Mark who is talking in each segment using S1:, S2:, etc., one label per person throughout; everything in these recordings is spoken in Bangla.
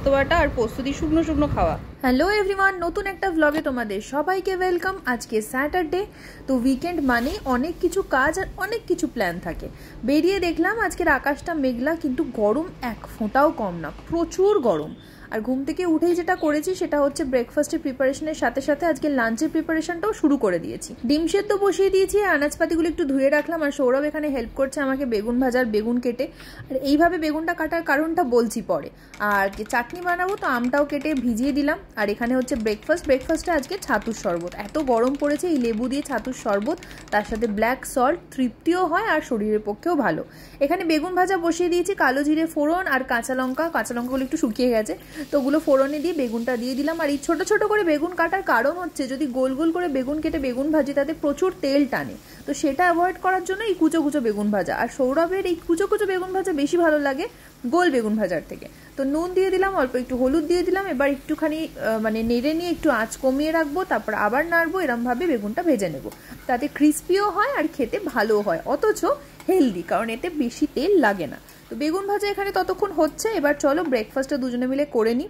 S1: পোস্ত বাটা আর পোস্ত দিয়ে শুকনো শুকনো খাওয়া। হ্যালো এভরিওয়ান, নতুন একটা ব্লগে তোমাদের সবাইকে ওয়েলকাম। আজকে স্যাটারডে, তো উইকেন্ড মানে অনেক কিছু কাজ আর অনেক কিছু প্ল্যান থাকে। বেরিয়ে দেখলাম আজকের আকাশটা মেঘলা, কিন্তু গরম এক ফোঁটাও কম না, প্রচুর গরম। আর ঘুম থেকে উঠেই যেটা করেছি সেটা হচ্ছে ব্রেকফাস্টের প্রিপারেশনের সাথে সাথে আজকে লাঞ্চের প্রিপারেশনটাও শুরু করে দিয়েছি। ডিম সেদ্ধ বসিয়ে দিয়েছি, আনাজপাতিগুলো একটু ধুয়ে রাখলাম, আর সৌরভ এখানে হেল্প করছে আমাকে বেগুন ভাজার, বেগুন কেটে। আর এইভাবে বেগুনটা কাটার কারণটা বলছি পরে। আর চাটনি বানাবো, তো আমটাও কেটে ভিজিয়ে দিলাম। আর এখানে হচ্ছে ব্রেকফাস্টে আজকে ছাতুর শরবত। এত গরম পড়েছে, এই লেবু দিয়ে ছাতুর শরবত, তার সাথে ব্ল্যাক সল্ট, তৃপ্তিও হয় আর শরীরের পক্ষেও ভালো। এখানে বেগুন ভাজা বসিয়ে দিয়েছি, কালো জিরে ফোড়ন আর কাঁচা লঙ্কাগুলো একটু শুকিয়ে গেছে, তো ওগুলো ফোড়নে দিয়ে বেগুনটা দিয়ে দিলাম। আর এই ছোট ছোট করে বেগুন কাটার কারণ হচ্ছে যদি গোল গোল করে বেগুন কেটে বেগুন ভাজি তাতে প্রচুর তেল টানে, তো সেটা অ্যাভয়েড করার জন্য এই কুচো কুচো বেগুন ভাজা। আর সৌরভের এই কুচো কুচো বেগুন ভাজা বেশি ভালো লাগে গোল বেগুন ভাজার থেকে। তো নুন দিয়ে দিলাম, অল্প একটু হলুদ দিয়ে দিলাম। এবার একটুখানি নেড়ে নিয়ে একটু আঁচ কমিয়ে রাখবো, তারপর আবার নাড়বো। এরমভাবে বেগুনটা ভেজে নেবো, তাতে ক্রিস্পিও হয় আর খেতে ভালো হয়, অথচ হেলদি, কারণ এতে বেশি তেল লাগে না। তো বেগুন ভাজা এখানে ততক্ষণ হচ্ছে। এবার চলো ব্রেকফাস্টটা দুজনে মিলে করে নিই।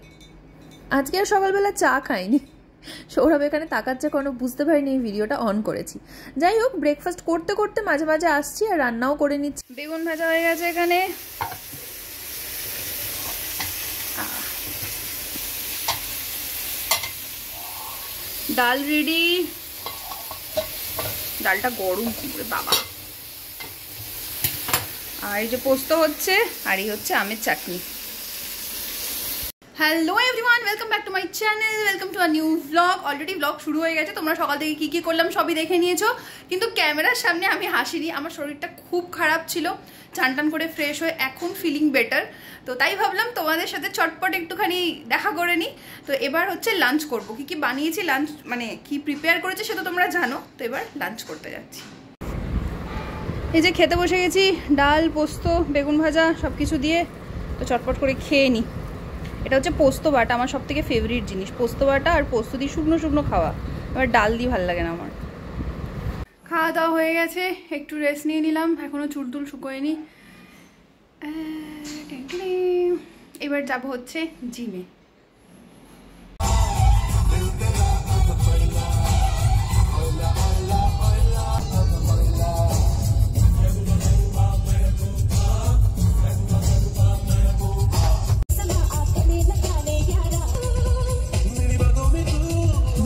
S1: আজকে আর সকালবেলা চা খাইনি, সৌরভ এখানে তাকাচ্ছে কোনো বুঝতে পারিনি এই ভিডিওটা অন করেছি। যাই হোক, ব্রেকফাস্ট করতে করতে মাঝে মাঝে আসছি আর রান্নাও করে নিচ্ছি। বেগুন ভাজা হয়ে গেছে এখানে, ডাল রেডি। ডালটা গরম করে বাবা। আর এই যে পোস্ত হচ্ছে, আর এই হচ্ছে আমের চাটনি। Hello everyone, welcome back to my channel, welcome to a new vlog. Already vlog শুরু হয়ে গেছে, তোমরা সকাল থেকে কি কি করলাম সবই দেখে নিয়েছো, কিন্তু ক্যামেরার সামনে আমি হাসিনি। আমার শরীরটা খুব খারাপ ছিল, চান টান করে ফ্রেশ হয়ে এখন ফিলিং বেটার, তো তাই ভাবলাম তোমাদের সাথে চটপট একটুখানি দেখা করে নিই। তো এবার হচ্ছে লাঞ্চ করবো, কি কি বানিয়েছি, লাঞ্চ মানে কি প্রিপেয়ার করেছি সেটা তোমরা জানো। তো এবার লাঞ্চ করতে যাচ্ছি। এই যে খেতে বসে গেছি, ডাল, পোস্ত, বেগুন ভাজা সব কিছু দিয়ে। তো চটপট করে খেয়ে নিই। এটা হচ্ছে পোস্ত বাটা, আমার সব থেকে ফেভারিট জিনিস পোস্ত বাটা আর পোস্ত দিয়ে শুকনো শুকনো খাওয়া। এবার ডাল দিয়ে ভালো লাগে না আমার। খাওয়া দাওয়া হয়ে গেছে, একটু রেস্ট নিয়ে নিলাম, এখনও চুল টুল শুকোয়নি। এবার যাব হচ্ছে জিমে।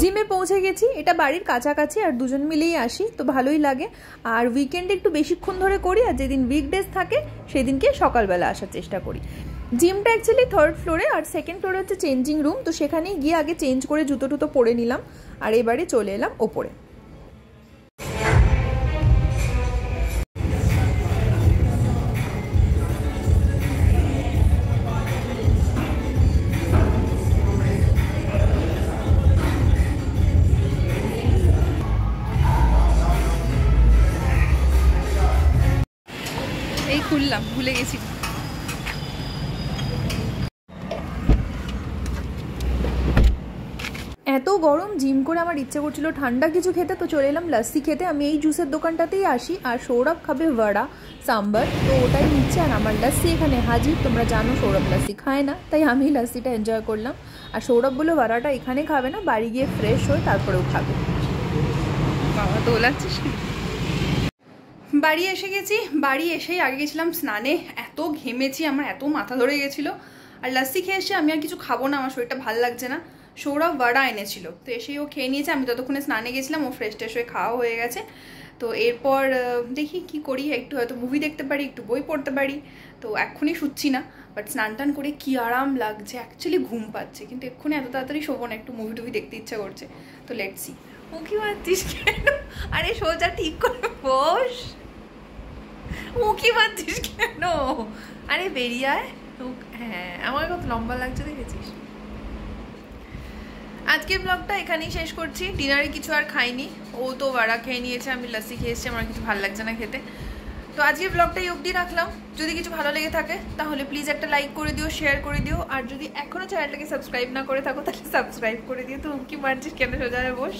S1: জিমে পৌঁছে গেছি, এটা বাড়ির কাছাকাছি আর দুজন মিলেই আসি, তো ভালোই লাগে। আর উইকেন্ডে একটু বেশিক্ষণ ধরে করি, আর যেদিন উইকডেজ থাকে সেদিনকে সকালবেলা আসার চেষ্টা করি। জিমটা অ্যাকচুয়ালি 3rd ফ্লোরে, আর 2nd ফ্লোরে হচ্ছে চেঞ্জিং রুম, তো সেখানেই গিয়ে আগে চেঞ্জ করে জুতো টুতো পরে নিলাম, আর এবারে চলে এলাম ওপরে। এই খুললাম, ভুলে গেছি। এত গরম, জিম করে আমার ইচ্ছে করছিল ঠান্ডা কিছু খেতে, তো চলে এলাম লাস্সি খেতে। আমি এই জুসের দোকানটাতেই আসি, আর সৌরভ খাবে বড়া সাম্বার, তো ওটাই নিচ্ছে। আর আমার লাস্সি এখানে হাজির। তোমরা জানো সৌরভ লাস্সি খায় না, তাই আমি লাস্সিটা এনজয় করলাম। আর সৌরভ বললো বড়াটা এখানে খাবে না, বাড়ি গিয়ে ফ্রেশ হয়ে তারপরেও খাবে। বাবা দোলাচ্ছিস। বাড়ি এসে গেছি, বাড়ি এসেই আগে গেছিলাম স্নানে। এত ঘেমেছি, আমার এত মাথা ধরে গেছিলো। আর লাস্সি খেয়ে এসে আমি আর কিছু খাবো না, আমার শরীরটা ভালো লাগছে না। সৌরভ বড়া এনেছিল, তো এসেই ও খেয়ে নিয়েছে। আমি ততক্ষণে স্নানে গেছিলাম, ও ফ্রেশ ট্রেশ হয়ে খাওয়া হয়ে গেছে। তো এরপর দেখি কি করি, একটু হয়তো মুভি দেখতে পারি, একটু বই পড়তে পারি। তো এক্ষুনি শুচ্ছি না, বাট স্নান টান করে কি আরাম লাগছে, অ্যাকচুয়ালি ঘুম পাচ্ছে, কিন্তু এক্ষুনি এত তাড়াতাড়ি শোবো না, একটু মুভি টুভি দেখতে ইচ্ছা করছে। তো লেটস সি। মুখি মারছিস কেন? আরে সোজা ঠিক করে বস, মুখি মারছিস কেন? আরে বেরিয়ে আয়। হ্যাঁ, আমার কত লম্বা লাগছে দেখেছিস। আজকের ব্লগটা এখানেই শেষ করছি। ডিনারে কিছু আর খাইনি, ও তো বড়া খেয়ে নিয়েছে, আমি লাস্সি খেয়েছি, আমার কিছু ভালো লাগছে না খেতে। তো আজকের ব্লগটাই অবধি রাখলাম। যদি কিছু ভালো লেগে থাকে তাহলে প্লিজ একটা লাইক করে দিও, শেয়ার করে দিও। আর যদি এখনও চ্যানেলটাকে সাবস্ক্রাইব না করে থাকো তাহলে সাবস্ক্রাইব করে দিও। তো কি মারছিস কেন, সোজা বস।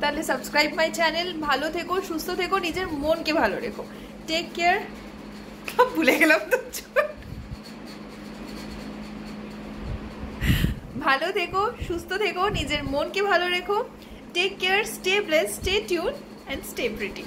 S1: তাহলে সাবস্ক্রাইব মাই চ্যানেল। ভালো থেকো, সুস্থ থেকো, নিজের মনকে ভালো রেখো। Take care. ভুলে গেলাম তো। ভালো থেকো, সুস্থ থেকো, নিজের মনকে ভালো রেখো। Take care, stay blessed, stay tuned and stay pretty.